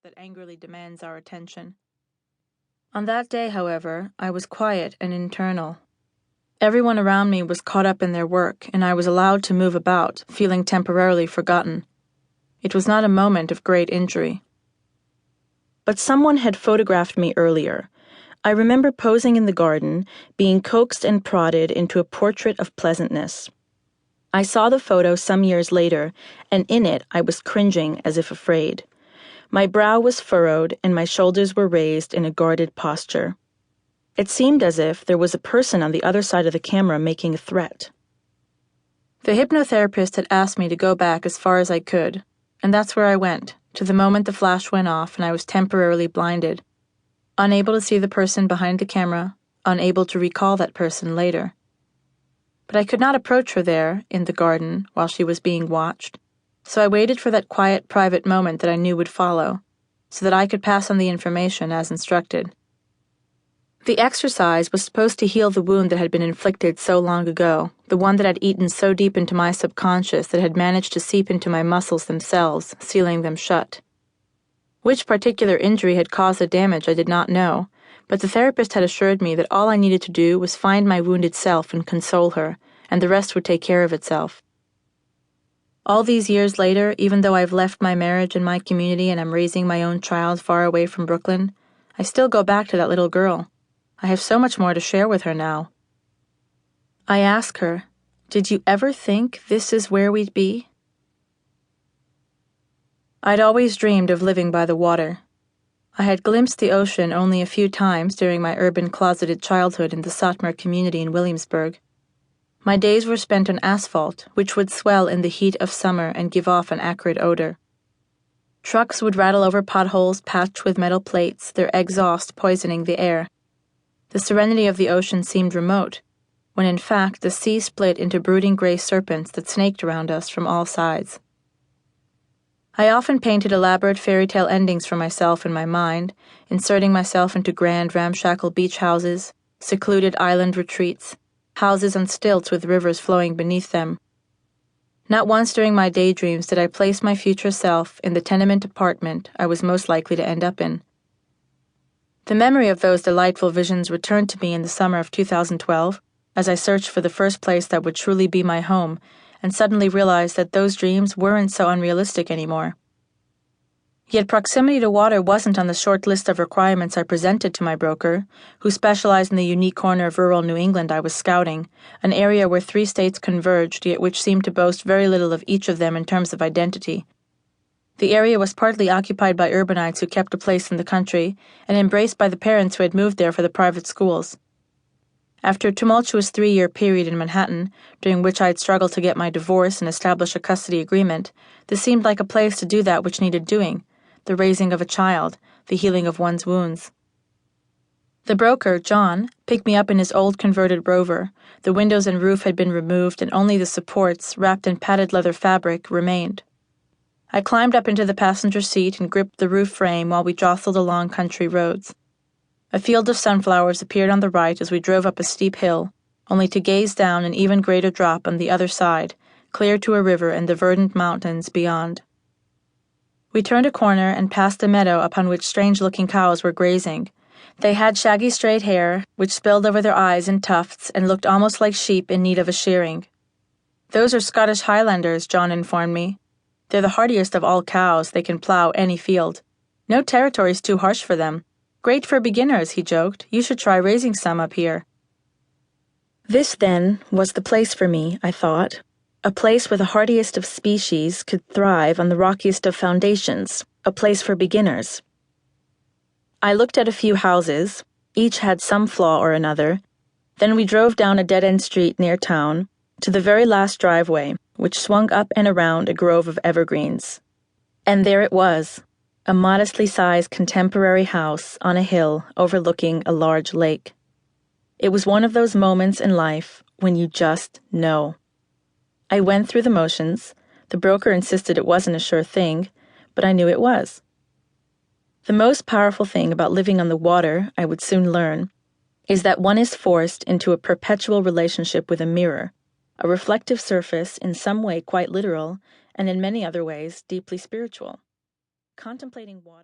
that angrily demands our attention. On that day, however, I was quiet and internal. Everyone around me was caught up in their work, and I was allowed to move about, feeling temporarily forgotten. It was not a moment of great injury. But someone had photographed me earlier. I remember posing in the garden, being coaxed and prodded into a portrait of pleasantness. I saw the photo some years later, and in it I was cringing as if afraid. My brow was furrowed, and my shoulders were raised in a guarded posture. It seemed as if there was a person on the other side of the camera making a threat. The hypnotherapist had asked me to go back as far as I could, and that's where I went, to the moment the flash went off and I was temporarily blinded, unable to see the person behind the camera, unable to recall that person later. But I could not approach her there, in the garden, while she was being watched, so I waited for that quiet, private moment that I knew would follow, so that I could pass on the information as instructed. The exercise was supposed to heal the wound that had been inflicted so long ago, the one that had eaten so deep into my subconscious that had managed to seep into my muscles themselves, sealing them shut. Which particular injury had caused the damage I did not know, but the therapist had assured me that all I needed to do was find my wounded self and console her, and the rest would take care of itself. All these years later, even though I've left my marriage and my community and I'm raising my own child far away from Brooklyn, I still go back to that little girl. I have so much more to share with her now. I ask her, "Did you ever think this is where we'd be?" I'd always dreamed of living by the water. I had glimpsed the ocean only a few times during my urban closeted childhood in the Satmar community in Williamsburg. My days were spent on asphalt, which would swell in the heat of summer and give off an acrid odor. Trucks would rattle over potholes patched with metal plates, their exhaust poisoning the air. The serenity of the ocean seemed remote, when in fact the sea split into brooding gray serpents that snaked around us from all sides. I often painted elaborate fairy tale endings for myself in my mind, inserting myself into grand ramshackle beach houses, secluded island retreats, houses on stilts with rivers flowing beneath them. Not once during my daydreams did I place my future self in the tenement apartment I was most likely to end up in. The memory of those delightful visions returned to me in the summer of 2012 as I searched for the first place that would truly be my home and suddenly realized that those dreams weren't so unrealistic anymore. Yet proximity to water wasn't on the short list of requirements I presented to my broker, who specialized in the unique corner of rural New England I was scouting, an area where 3 states converged yet which seemed to boast very little of each of them in terms of identity. The area was partly occupied by urbanites who kept a place in the country, and embraced by the parents who had moved there for the private schools. After a tumultuous 3-year period in Manhattan, during which I had struggled to get my divorce and establish a custody agreement, this seemed like a place to do that which needed doing, the raising of a child, the healing of one's wounds. The broker, John, picked me up in his old converted Rover. The windows and roof had been removed, and only the supports, wrapped in padded leather fabric, remained. I climbed up into the passenger seat and gripped the roof frame while we jostled along country roads. A field of sunflowers appeared on the right as we drove up a steep hill, only to gaze down an even greater drop on the other side, clear to a river and the verdant mountains beyond. We turned a corner and passed a meadow upon which strange-looking cows were grazing. They had shaggy straight hair, which spilled over their eyes in tufts and looked almost like sheep in need of a shearing. "Those are Scottish Highlanders," John informed me. "They're the hardiest of all cows. They can plow any field. No territory's too harsh for them. Great for beginners," he joked. "You should try raising some up here." This, then, was the place for me, I thought. A place where the hardiest of species could thrive on the rockiest of foundations. A place for beginners. I looked at a few houses. Each had some flaw or another. Then we drove down a dead-end street near town to the very last driveway, which swung up and around a grove of evergreens. And there it was, a modestly sized contemporary house on a hill overlooking a large lake. It was one of those moments in life when you just know. I went through the motions. The broker insisted it wasn't a sure thing, but I knew it was. The most powerful thing about living on the water, I would soon learn, is that one is forced into a perpetual relationship with a mirror, a reflective surface in some way quite literal, and in many other ways deeply spiritual. Contemplating water